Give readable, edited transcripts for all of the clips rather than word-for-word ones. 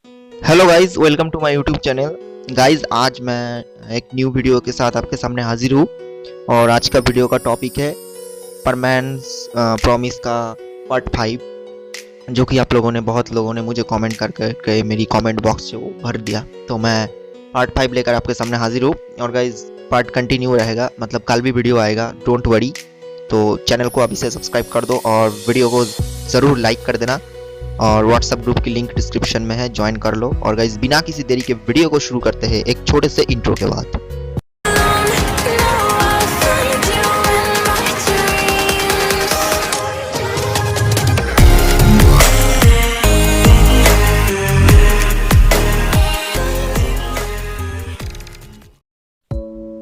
Hello guys, welcome to my YouTube channel. Guys, आज मैं एक न्यू वीडियो के साथ आपके सामने हाजिर हूँ और आज का वीडियो का टॉपिक है परमैन्स प्रॉमिस का पार्ट 5, जो कि आप लोगों ने बहुत लोगों ने मुझे कमेंट करके मेरी कमेंट बॉक्स से वो भर दिया। तो मैं पार्ट 5 लेकर आपके सामने हाजिर हूँ और गाइस पार्ट कंटिन्यू रहेगा, मतलब कल भी वीडियो आएगा, डोंट वरी। तो चैनल को अभी से सब्सक्राइब कर दो और वीडियो को ज़रूर लाइक कर देना और व्हाट्सएप ग्रुप की लिंक डिस्क्रिप्शन में है, ज्वाइन कर लो। और गाइस बिना किसी देरी के वीडियो को शुरू करते हैं एक छोटे से इंट्रो के बाद।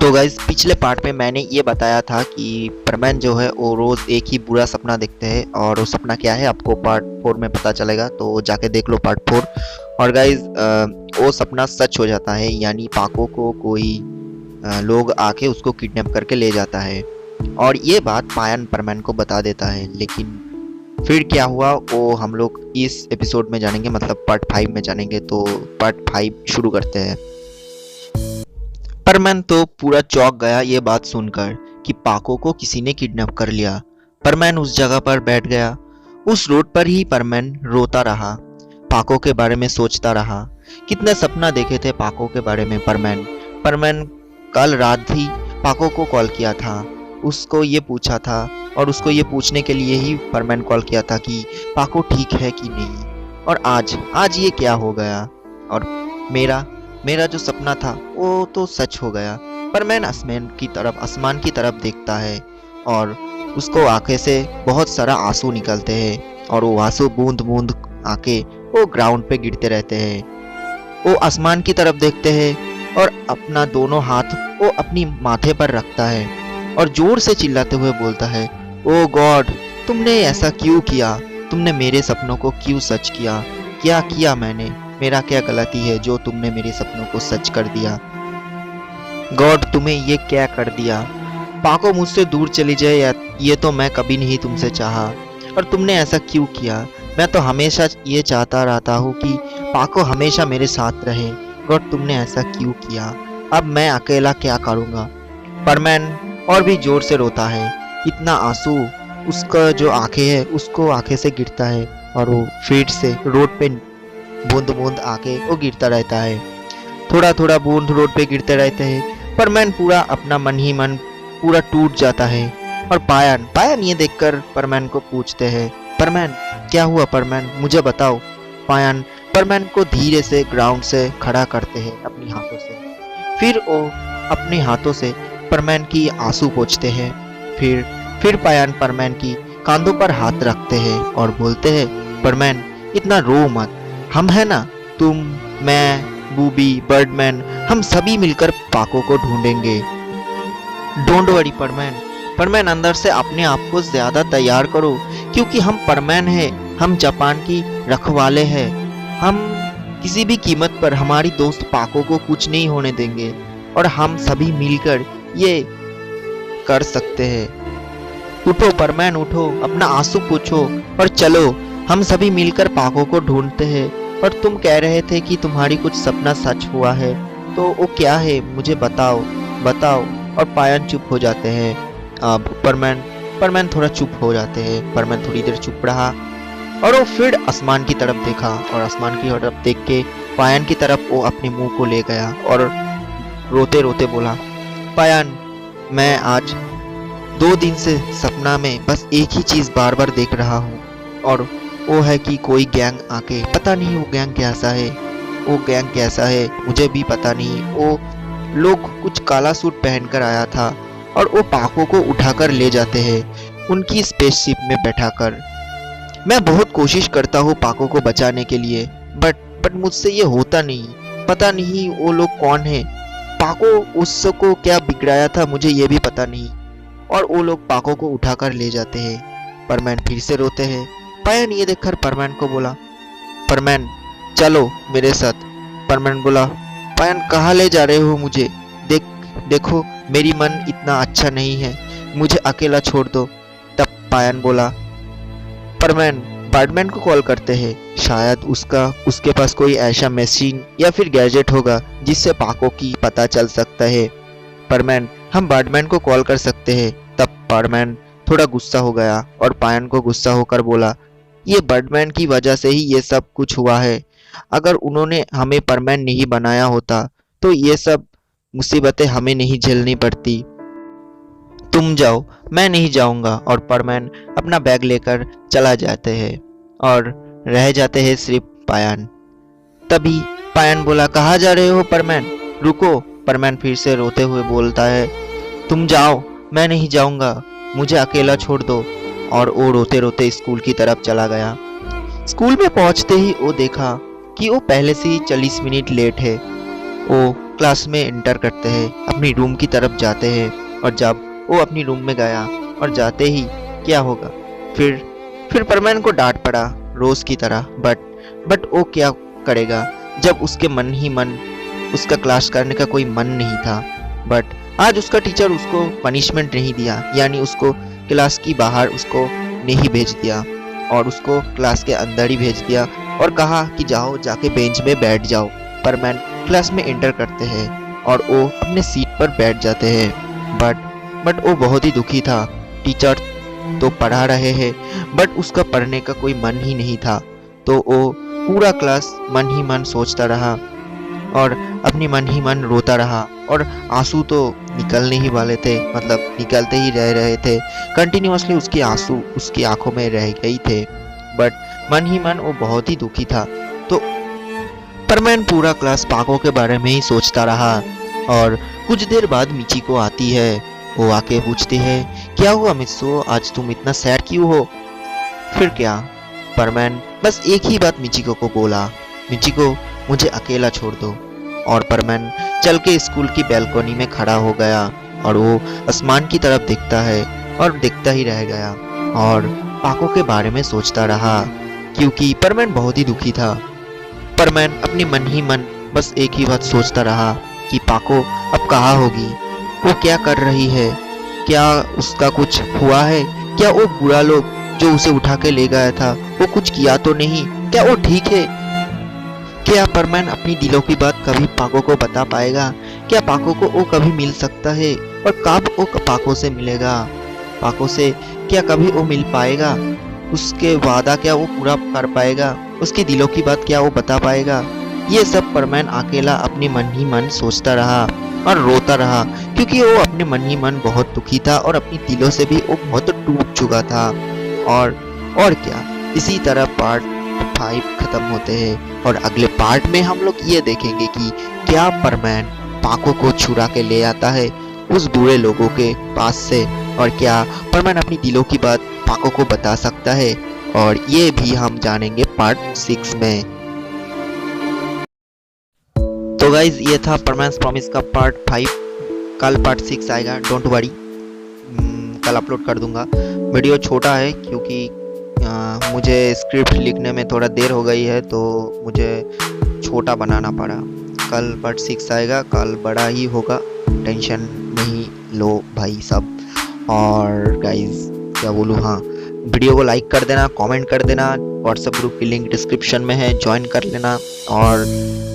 तो गाइस पिछले पार्ट में मैंने ये बताया था कि परमैन जो है वो रोज़ एक ही बुरा सपना देखते हैं और वो सपना क्या है आपको पार्ट 4 में पता चलेगा, तो जाके देख लो पार्ट 4। और गाइस वो सपना सच हो जाता है, यानी पाको को कोई लोग आके उसको किडनैप करके ले जाता है और ये बात पायन परमैन को बता देता है। लेकिन फिर क्या हुआ वो हम लोग इस एपिसोड में जानेंगे, मतलब पार्ट 5 में जानेंगे। तो पार्ट 5 शुरू करते हैं। परमैन तो पूरा चौंक गया ये बात सुनकर कि पाको को किसी ने किडनैप कर लिया। परमैन उस जगह पर बैठ गया। उस रोड पर ही परमैन रोता रहा, पाको के बारे में सोचता रहा। कितने सपना देखे थे पाको के बारे में परमैन कल रात ही पाको को कॉल किया था, उसको ये पूछा था और उसको ये पूछने के लिए ही परमैन कॉल किया था कि पाको ठीक है कि नहीं। और आज ये क्या हो गया और मेरा जो सपना था वो तो सच हो गया। परमैन आसमान की तरफ देखता है और उसको आंखें से बहुत सारा आंसू निकलते हैं और वो आंसू बूंद बूंद आके वो ग्राउंड पे गिरते रहते हैं। वो आसमान की तरफ देखते हैं और अपना दोनों हाथ वो अपनी माथे पर रखता है और जोर से चिल्लाते हुए बोलता है, ओ गॉड, तुमने ऐसा क्यों किया? तुमने मेरे सपनों को क्यों सच किया? क्या किया मैंने? मेरा क्या गलती है जो तुमने मेरे सपनों को सच कर दिया? गॉड, तुम्हें ये क्या कर दिया? पाको मुझसे दूर चली जाए या ये तो मैं कभी नहीं तुमसे चाहा, और तुमने ऐसा क्यों किया? मैं तो हमेशा ये चाहता रहता हूँ कि पाको हमेशा मेरे साथ रहे। गॉड, तुमने ऐसा क्यों किया? अब मैं अकेला क्या करूँगा? परमैन और भी जोर से रोता है। इतना आंसू उसका जो आंखें है उसको आंखें से गिरता है और वो फिर से रोड पे बूंद बूंद आके वो गिरता रहता है। थोड़ा थोड़ा बूंद रोड पे गिरते रहते हैं। परमैन पूरा अपना मन ही मन पूरा टूट जाता है। और पायन ये देखकर परमैन को पूछते हैं, परमैन क्या हुआ? परमैन मुझे बताओ। पायन परमैन को धीरे से ग्राउंड से खड़ा करते हैं अपनी हाथों से। फिर वो अपने हाथों से परमैन की आंसू पोंछते हैं। फिर पायन परमैन की कांधों पर हाथ रखते हैं और बोलते हैं, परमैन इतना रो मत, हम है ना, तुम, मैं, बूबी, बर्डमैन, हम सभी मिलकर पाको को ढूंढेंगे। डोंट वरी परमैन अंदर से अपने आप को ज्यादा तैयार करो, क्योंकि हम परमैन हैं, हम जापान की रखवाले हैं। हम किसी भी कीमत पर हमारी दोस्त पाको को कुछ नहीं होने देंगे और हम सभी मिलकर ये कर सकते हैं। उठो परमैन, उठो, अपना आंसू पोंछो और चलो, हम सभी मिलकर पाको को ढूंढते हैं। और तुम कह रहे थे कि तुम्हारी कुछ सपना सच हुआ है, तो वो क्या है? मुझे बताओ। और पायन चुप हो जाते हैं। अब परमैन थोड़ा चुप हो जाते हैं। परमैन थोड़ी देर चुप रहा और वो फिर आसमान की तरफ देखा और आसमान की तरफ देख के पायन की तरफ वो अपने मुंह को ले गया और रोते रोते बोला, पायन, मैं आज 2 दिन से सपना में बस एक ही चीज बार बार देख रहा हूँ और वो है कि कोई गैंग आके, पता नहीं वो गैंग कैसा है मुझे भी पता नहीं। वो लोग कुछ काला सूट पहनकर आया था और वो पाको को उठाकर ले जाते हैं उनकी स्पेसशिप में बैठाकर। मैं बहुत कोशिश करता हूँ पाको को बचाने के लिए, बट मुझसे ये होता नहीं। पता नहीं वो लोग कौन है, पाको उसको क्या बिगड़ाया था मुझे ये भी पता नहीं। और वो लोग पाको को उठाकर ले जाते हैं। परमैन फिर से रोते हैं। पायन ये देखकर परमैन को बोला, परमैन चलो मेरे साथ। परमैन बोला, पायन कहाँ ले जा रहे हो मुझे? देखो मेरी मन इतना अच्छा नहीं है, मुझे अकेला छोड़ दो। तब पायन बोला, परमैन स्पाइडरमैन को कॉल करते हैं। शायद उसके पास कोई ऐसा मशीन या फिर गैजेट होगा जिससे पाको की पता चल सकता है। स्पाइडरमैन, हम बैटमैन को कॉल कर सकते हैं। तब स्पाइडरमैन थोड़ा गुस्सा हो गया और पायन को गुस्सा होकर बोला, ये बैटमैन की वजह से ही ये सब कुछ हुआ है। अगर उन्होंने हमें परमैन नहीं बनाया होता तो ये सब मुसीबतें हमें नहीं झेलनी पड़ती। तुम जाओ, मैं नहीं जाऊंगा। और परमैन अपना बैग लेकर चला जाते हैं और रह जाते हैं सिर्फ पायन। तभी पायन बोला, कहाँ जा रहे हो परमैन? रुको। परमैन फिर से रोते हुए बोलता है, तुम जाओ, मैं नहीं जाऊंगा, मुझे अकेला छोड़ दो। और वो रोते रोते स्कूल की तरफ चला गया। स्कूल में पहुंचते ही वो देखा कि वो पहले से ही 40 मिनट लेट है। वो क्लास में एंटर करते हैं, अपनी रूम की तरफ जाते हैं। और जब वो अपनी रूम में गया और जाते ही क्या होगा, फिर परमैन को डांट पड़ा रोज की तरह। बट वो क्या करेगा जब उसके मन ही मन उसका क्लास करने का कोई मन नहीं था। बट आज उसका टीचर उसको पनिशमेंट नहीं दिया, यानी उसको क्लास की बाहर उसको नहीं भेज दिया और उसको क्लास के अंदर ही भेज दिया और कहा कि जाओ, जाके बेंच में बैठ जाओ। परमैन क्लास में एंटर करते हैं और वो अपने सीट पर बैठ जाते हैं। बट वो बहुत ही दुखी था। टीचर तो पढ़ा रहे हैं बट उसका पढ़ने का कोई मन ही नहीं था। तो वो पूरा क्लास मन ही मन सोचता रहा और अपनी मन ही मन रोता रहा और आंसू तो निकलने ही वाले थे, मतलब निकलते ही रह रहे थे। कंटिन्यूअसली उसके आंसू उसकी आंखों में रह गई थे। बट मन ही मन वो बहुत ही दुखी था। तो परमैन पूरा क्लास पाको के बारे में ही सोचता रहा। और कुछ देर बाद मिचिको आती है। वो आके पूछती है, क्या हुआ मित्सो, आज तुम इतना सैड क्यों हो? फिर क्या? परमैन बस एक ही बात मिचिको को बोला, मिचिको मुझे अकेला छोड़ दो। और परमैन चल के स्कूल की बैल्कनी में खड़ा हो गया और वो आसमान की तरफ देखता है और देखता ही रह गया और पाको के बारे में सोचता रहा, क्योंकि परमैन बहुत ही दुखी था। परमैन अपनी मन ही मन बस एक ही बात सोचता रहा कि पाको अब कहाँ होगी, वो क्या कर रही है, क्या उसका कुछ हुआ है, क्या वो बुरा लोग जो उसे उठा के ले गया था वो कुछ किया तो नहीं, क्या वो ठीक है? क्या परमैन अपनी दिलों की बात कभी पाको को बता पाएगा? क्या पाको को वो कभी मिल सकता है? और कब वो पाको से मिलेगा? पाको से क्या कभी वो मिल पाएगा? उसके वादा क्या वो पूरा कर पाएगा? उसकी दिलों की बात क्या वो बता पाएगा? ये सब परमैन अकेला अपने मन ही मन सोचता रहा और रोता रहा, क्योंकि वो अपने मन ही मन बहुत दुखी था और अपनी दिलों से भी वो बहुत टूट चुका था। और क्या, इसी तरह पार्ट 5 खत्म होते हैं और अगले पार्ट में हम लोग ये देखेंगे कि क्या परमैन पाको को छुड़ा के ले आता है उस बुरे लोगों के पास से, और क्या परमैन अपनी दिलों की बात पाको को बता सकता है। और ये भी हम जानेंगे पार्ट 6 में। तो गाइज ये था परमैन्स प्रॉमिस का पार्ट 5। कल पार्ट 6 आएगा, डोंट वरी, कल अपलोड कर दूंगा। वीडियो छोटा है क्योंकि मुझे स्क्रिप्ट लिखने में थोड़ा देर हो गई है तो मुझे छोटा बनाना पड़ा। कल पार्ट 6 आएगा, कल बड़ा ही होगा, टेंशन नहीं लो भाई सब। और गाइज क्या बोलूँ, हाँ, वीडियो को लाइक कर देना, कमेंट कर देना, व्हाट्सएप ग्रुप की लिंक डिस्क्रिप्शन में है, ज्वाइन कर लेना। और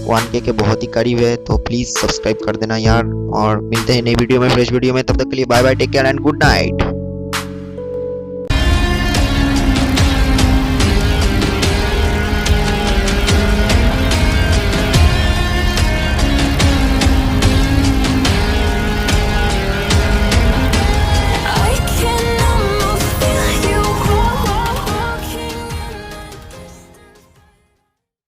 1K के बहुत ही करीब है तो प्लीज़ सब्सक्राइब कर देना यार। और मिलते हैं नई वीडियो में, फ्रेश वीडियो में। तब तक के लिए bye bye, take care and good night.